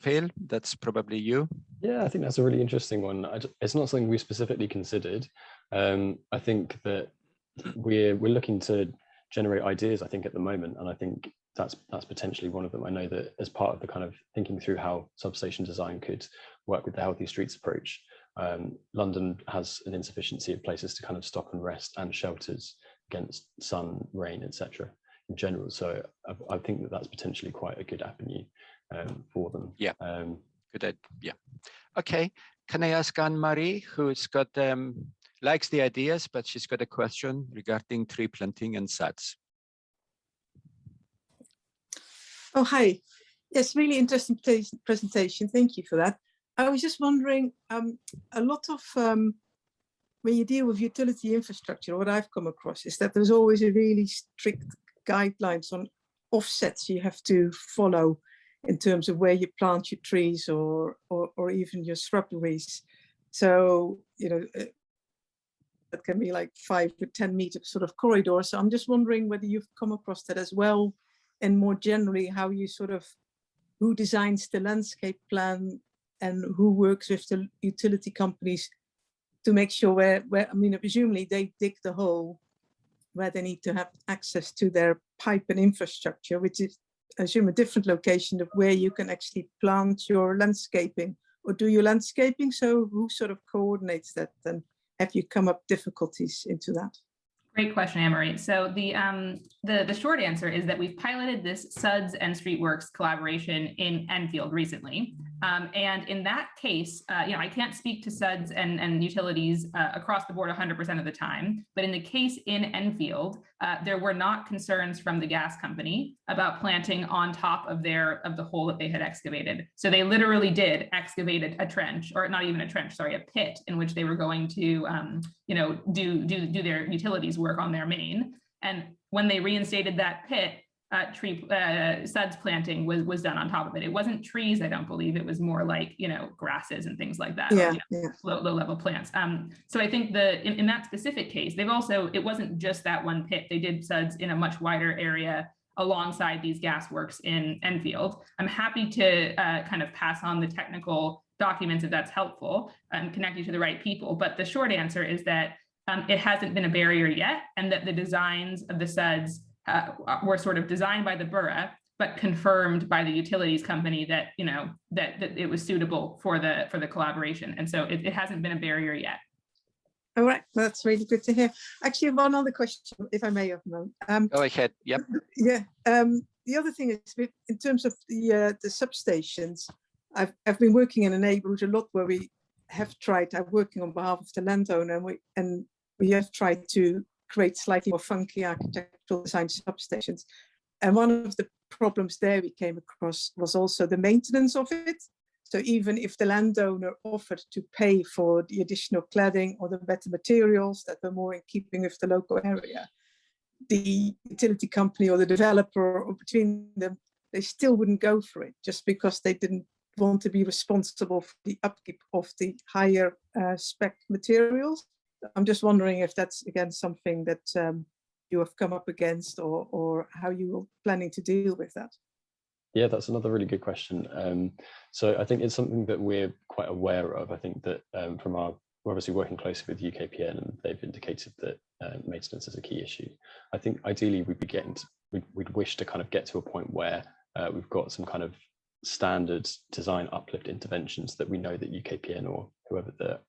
Phil, that's probably you.
Yeah, I think that's a really interesting one. It's not something we specifically considered. I think that we're looking to generate ideas, I think, at the moment, and I think that's potentially one of them. I know that as part of the kind of thinking through how substation design could work with the healthy streets approach, London has an insufficiency of places to kind of stop and rest and shelters against sun, rain, etc. in general. So I think that that's potentially quite a good avenue for them.
Yeah, good idea. Yeah. Okay, can I ask Anne-Marie, who's got likes the ideas, but she's got a question regarding tree planting and SADs.
Oh, hi. Yes, really interesting presentation. Thank you for that. I was just wondering, a lot of, when you deal with utility infrastructure, what I've come across is that there's always a really strict guidelines on offsets you have to follow in terms of where you plant your trees or even your shrubberies. So, that can be like 5 to 10 meter sort of corridor. So I'm just wondering whether you've come across that as well, and more generally, how you who designs the landscape plan and who works with the utility companies to make sure where presumably they dig the hole where they need to have access to their pipe and infrastructure, which is, I assume, a different location of where you can actually plant your landscaping or do your landscaping. So who sort of coordinates that, and have you come up difficulties into that?
Great question, Anne-Marie. So the short answer is that we've piloted this SUDS and Streetworks collaboration in Enfield recently. And in that case, I can't speak to SUDS and utilities across the board 100% of the time, but in the case in Enfield, there were not concerns from the gas company about planting on top of the hole that they had excavated. So they literally did excavate a trench, or not even a trench, sorry, a pit in which they were going to, do their utilities work on their main. And when they reinstated that pit, SUDS planting was done on top of it. It wasn't trees, I don't believe. It was more like, grasses and things like that.
Yeah,
low level plants. So I think in that specific case, it wasn't just that one pit. They did SUDS in a much wider area alongside these gas works in Enfield. I'm happy to kind of pass on the technical documents if that's helpful and connect you to the right people. But the short answer is that it hasn't been a barrier yet, and that the designs of the SUDS were sort of designed by the borough, but confirmed by the utilities company that that it was suitable for the collaboration. And so it hasn't been a barrier yet.
All right, that's really good to hear. Actually, one other question, if I may have a moment.
Go ahead. Yep.
Yeah. The other thing is, in terms of the substations, I've been working in a neighbourhood a lot where we have tried. I'm working on behalf of the landowner, and we have tried to create slightly more funky architectural design substations. And one of the problems there we came across was also the maintenance of it. So even if the landowner offered to pay for the additional cladding or the better materials that were more in keeping with the local area, the utility company or the developer, or between them, they still wouldn't go for it, just because they didn't want to be responsible for the upkeep of the higher spec materials. I'm just wondering if that's, again, something that you have come up against, or how you are planning to deal with that.
Yeah, that's another really good question. So I think it's something that we're quite aware of. I think that we're obviously working closely with UKPN, and they've indicated that maintenance is a key issue. I think ideally we'd wish to kind of get to a point where we've got some kind of standard design uplift interventions that we know that UKPN or whoever the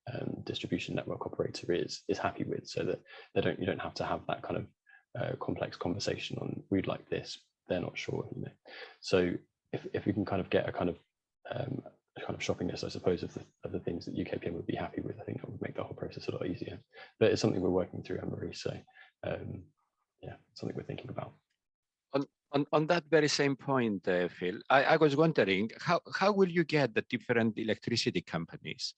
distribution network operator is happy with, so that you don't have to have that kind of complex conversation on we'd like this, they're not sure, you know. So if we can kind of get a kind of shopping list, I suppose, of the things that UKPN would be happy with, I think that would make the whole process a lot easier. But it's something we're working through, Anne-Marie. So yeah, something we're thinking about.
On that very same point, Phil, I was wondering how will you get the different electricity companies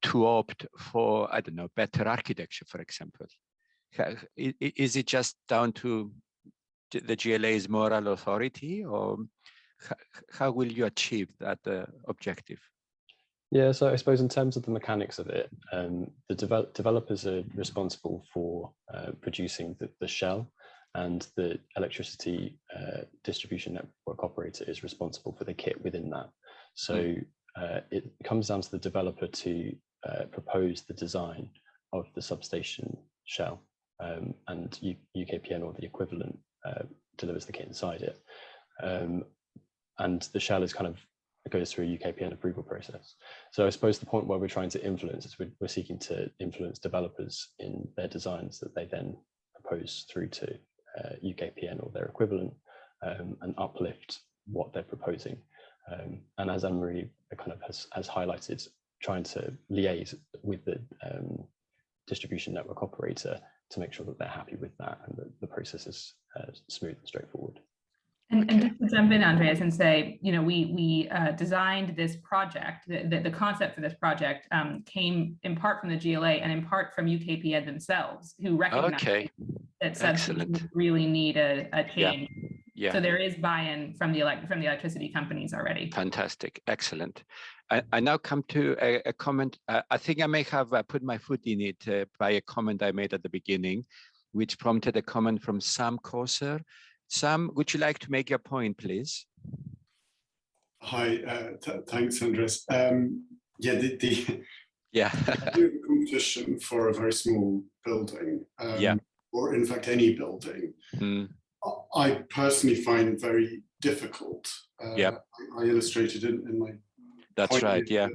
to opt for, I don't know, better architecture, for example? Is it just down to the GLA's moral authority, or how will you achieve that objective?
Yeah, so I suppose in terms of the mechanics of it, the developers are responsible for producing the shell, and the electricity distribution network operator is responsible for the kit within that. So it comes down to the developer to propose the design of the substation shell, and UKPN or the equivalent delivers the kit inside it. And the shell is kind of goes through a UKPN approval process. So I suppose the point where we're trying to influence is we're seeking to influence developers in their designs that they then propose through to UKPN or their equivalent, and uplift what they're proposing. And as Anne-Marie kind of has highlighted, trying to liaise with the distribution network operator to make sure that they're happy with that and that the process is smooth and straightforward.
And just to jump in, Andreas, and say, you know, we designed this project, the concept for this project came in part from the GLA and in part from UKPN themselves, who recognize that substations really need a change. Yeah. So there is buy-in from the electricity companies already.
Fantastic, excellent. I now come to a comment. I think I may have put my foot in it by a comment I made at the beginning, which prompted a comment from Sam Corser. Sam, would you like to make your point, please?
Hi, thanks, Andres. Yeah, the competition for a very small building, or in fact any building, I personally find very difficult. I illustrated in my
That's right, yeah.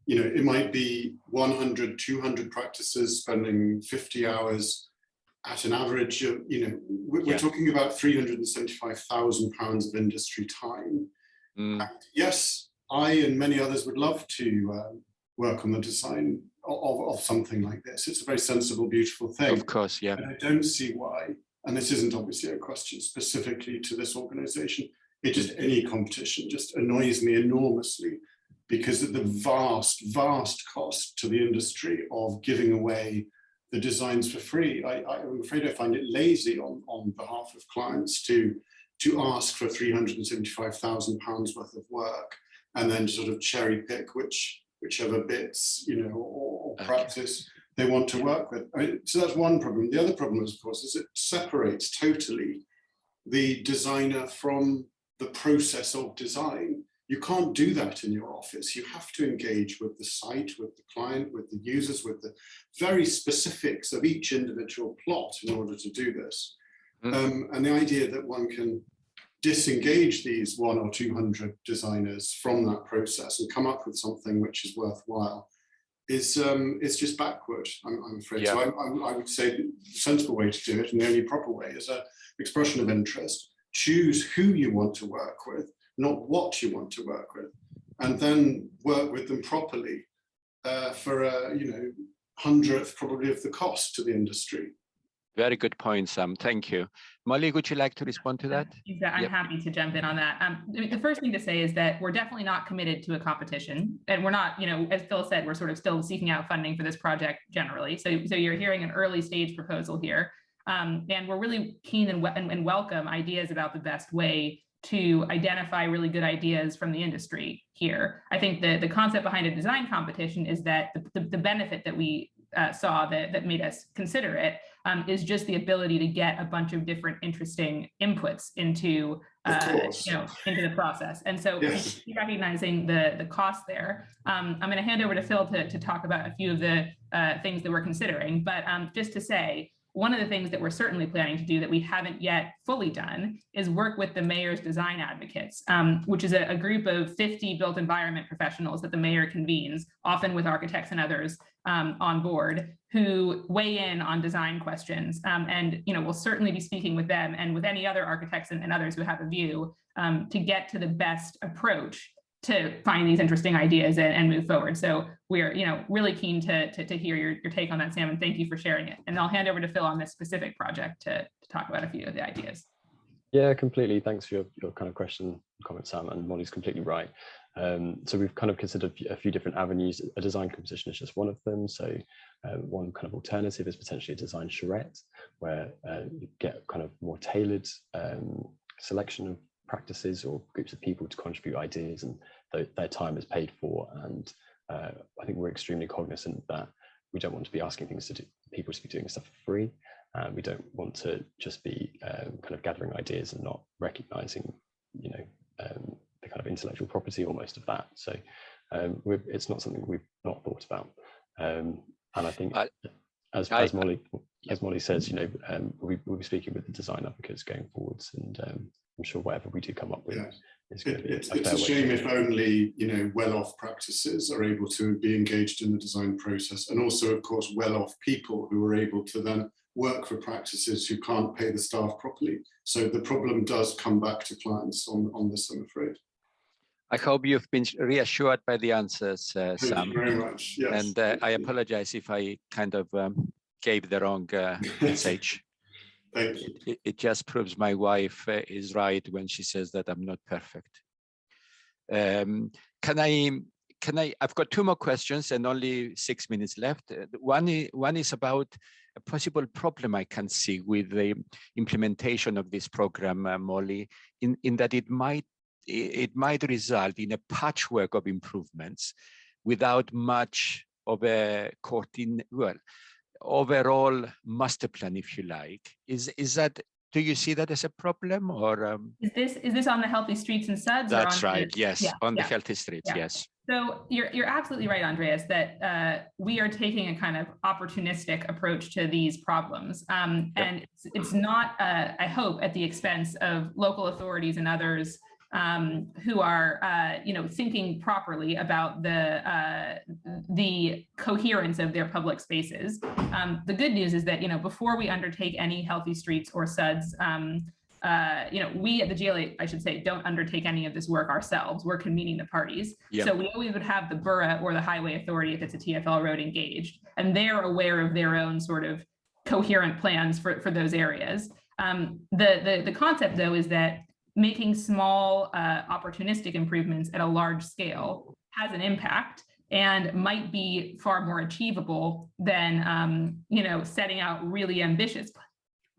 You know, it might be 100, 200 practices spending 50 hours at an average of, you know, we're talking about £375,000 of industry time. And yes, I and many others would love to work on the design of something like this. It's a very sensible, beautiful thing.
Of course, yeah.
And I don't see why, and this isn't obviously a question specifically to this organization, it just any competition just annoys me enormously, because of the vast, vast cost to the industry of giving away the designs for free. I'm afraid I find it lazy on behalf of clients to ask for £375,000 worth of work and then sort of cherry pick whichever bits, you know, or practice they want to work with. I mean, so that's one problem. The other problem, of course, is it separates totally the designer from the process of design. You can't do that in your office. You have to engage with the site, with the client, with the users, with the very specifics of each individual plot in order to do this. And the idea that one can disengage these 100 or 200 designers from that process and come up with something which is worthwhile is just backward, I'm afraid. Yeah. So I would say the sensible way to do it, and the only proper way, is an expression of interest. Choose who you want to work with, not what you want to work with, and then work with them properly for a, you know, 100th probably of the cost to the industry.
Very good point, Sam. Thank you. Molly, would you like to respond to that?
I'm happy to jump in on that. The first thing to say is that we're definitely not committed to a competition, and we're not, you know, as Phil said, we're sort of still seeking out funding for this project generally. So you're hearing an early stage proposal here, and we're really keen and welcome ideas about the best way to identify really good ideas from the industry here. I think the concept behind a design competition is that the benefit that we saw that made us consider it is just the ability to get a bunch of different interesting inputs into into the process. And so recognizing the cost there, I'm going to hand over to Phil to talk about a few of the things that we're considering. But just to say, one of the things that we're certainly planning to do that we haven't yet fully done is work with the mayor's design advocates, which is a group of 50 built environment professionals that the mayor convenes, often with architects and others on board, who weigh in on design questions. And we'll certainly be speaking with them and with any other architects and others who have a view to get to the best approach to find these interesting ideas and move forward. So we're really keen to hear your take on that, Sam, and thank you for sharing it. And I'll hand over to Phil on this specific project to talk about a few of the ideas.
Yeah, completely. Thanks for your kind of question, comment, Sam, and Molly's completely right. So we've kind of considered a few different avenues. A design competition is just one of them. So one kind of alternative is potentially a design charrette, where you get kind of more tailored selection of practices or groups of people to contribute ideas, and their time is paid for. And I think we're extremely cognizant that we don't want to be asking people to be doing stuff for free. We don't want to just be kind of gathering ideas and not recognizing, the kind of intellectual property almost of that. So it's not something we've not thought about. And I think as Molly says, we'll be speaking with the design advocates going forwards, and I'm sure whatever we do come up with is going to be
it's a shame if only well-off practices are able to be engaged in the design process, and also of course well-off people who are able to then work for practices who can't pay the staff properly. So the problem does come back to clients on this, I'm afraid.
I hope you've been reassured by the answers, Sam.
Thank you very much. Yes.
And I apologize if I kind of gave the wrong message.
Thank you.
It just proves my wife is right when she says that I'm not perfect. I've got two more questions and only 6 minutes left. One is about a possible problem I can see with the implementation of this program, Molly, in that it might result in a patchwork of improvements without much of a overall master plan, if you like. Do you see that as a problem, or
is this on the healthy streets and suds?
That's right. Yes, on the healthy streets. Yeah. Yes.
So you're absolutely right, Andreas, that we are taking a kind of opportunistic approach to these problems, and it's not, I hope, at the expense of local authorities and others who are, thinking properly about the coherence of their public spaces. The good news is that, before we undertake any healthy streets or SUDs, we at the GLA, I should say, don't undertake any of this work ourselves. We're convening the parties. Yep. So we always would have the borough or the highway authority, if it's a TfL road, engaged, and they're aware of their own sort of coherent plans for those areas. The concept, though, is that making small opportunistic improvements at a large scale has an impact and might be far more achievable than setting out really ambitious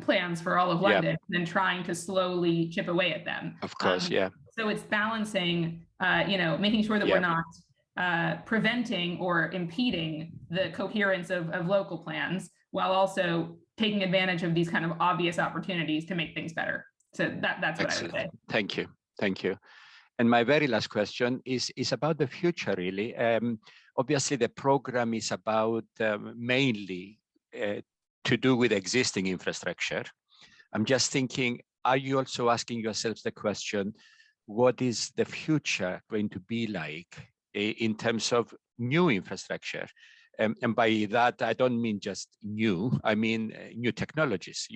plans for all of London and trying to slowly chip away at them.
Of course,
So it's balancing, making sure that we're not preventing or impeding the coherence of local plans, while also taking advantage of these kind of obvious opportunities to make things better. So that's what
Excellent.
I would say.
Thank you. And my very last question is about the future, really. Obviously, the program is about mainly to do with existing infrastructure. I'm just thinking, are you also asking yourselves the question, what is the future going to be like in terms of new infrastructure? And by that, I don't mean just new, I mean new technologies,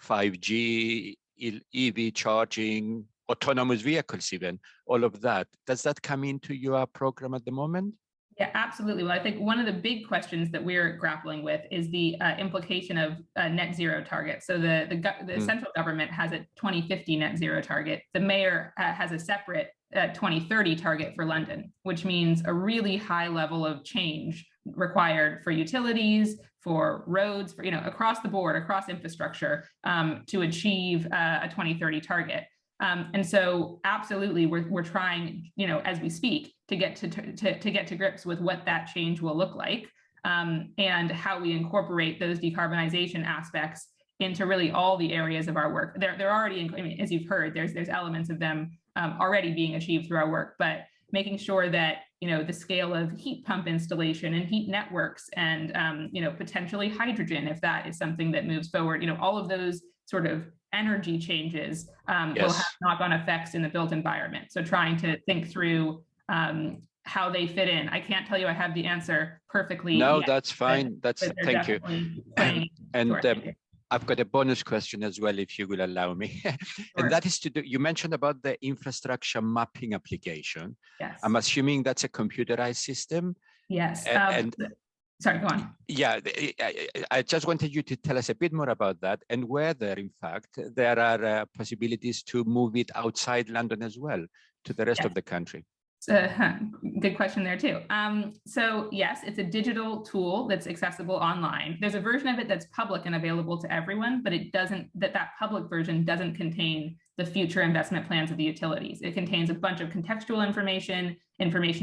5G, EV charging, autonomous vehicles even, all of that. Does that come into your program at the moment?
Yeah, absolutely. Well, I think one of the big questions that we're grappling with is the implication of net zero targets. So the central government has a 2050 net zero target. The mayor has a separate 2030 target for London, which means a really high level of change required for utilities, for roads, for, across the board, across infrastructure, to achieve a 2030 target. And so absolutely, we're trying, as we speak, to get to grips with what that change will look like, and how we incorporate those decarbonisation aspects into really all the areas of our work. They're already, as you've heard, there's elements of them already being achieved through our work, but making sure that the scale of heat pump installation and heat networks and, potentially hydrogen, if that is something that moves forward, all of those sort of energy changes will have knock-on effects in the built environment. So trying to think through how they fit in. I can't tell you I have the answer perfectly.
No,
yet,
that's fine. Thank you. And I've got a bonus question as well, if you will allow me. And that is to do, you mentioned about the infrastructure mapping application.
Yes.
I'm assuming that's a computerized system.
Yes. Sorry, go on.
Yeah, I just wanted you to tell us a bit more about that and whether, in fact, there are possibilities to move it outside London as well to the rest of the country.
Good question there too. So yes, it's a digital tool that's accessible online. There's a version of it that's public and available to everyone, but it doesn't, that public version doesn't contain the future investment plans of the utilities. It contains a bunch of contextual information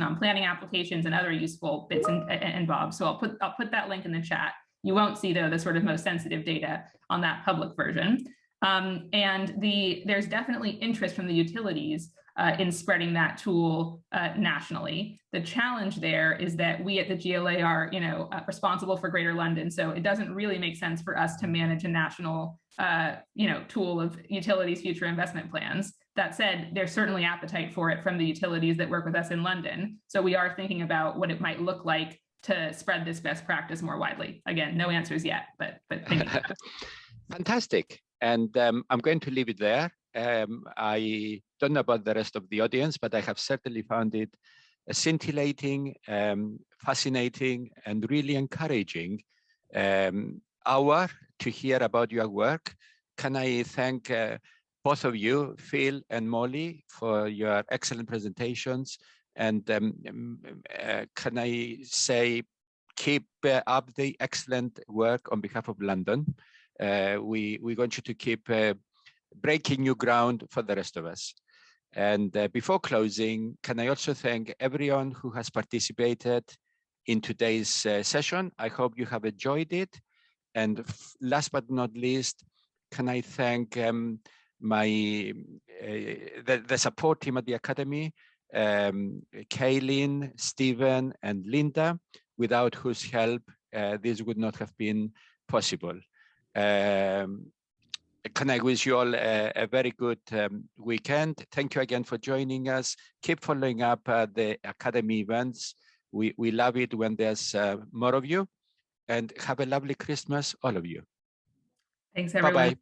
on planning applications and other useful bits and bobs. So I'll put that link in the chat. You won't see though the sort of most sensitive data on that public version. And there's definitely interest from the utilities in spreading that tool nationally. The challenge there is that we at the GLA are, responsible for Greater London, so it doesn't really make sense for us to manage a national, tool of utilities' future investment plans. That said, there's certainly appetite for it from the utilities that work with us in London. So we are thinking about what it might look like to spread this best practice more widely. Again, no answers yet, but thinking about it.
Fantastic. And I'm going to leave it there. I don't know about the rest of the audience, but I have certainly found it a scintillating, fascinating, and really encouraging hour to hear about your work. Can I thank both of you, Phil and Molly, for your excellent presentations? And can I say, keep up the excellent work on behalf of London. We want you to keep breaking new ground for the rest of us. And before closing, can I also thank everyone who has participated in today's session. I hope you have enjoyed it. And last but not least, can I thank the support team at the Academy, Kaylin, Stephen, and Linda, without whose help this would not have been possible. Can I wish you all a very good weekend. Thank you again for joining us. Keep following up the Academy events. We love it when there's more of you. And have a lovely Christmas, all of you.
Thanks, everyone.
Bye-bye.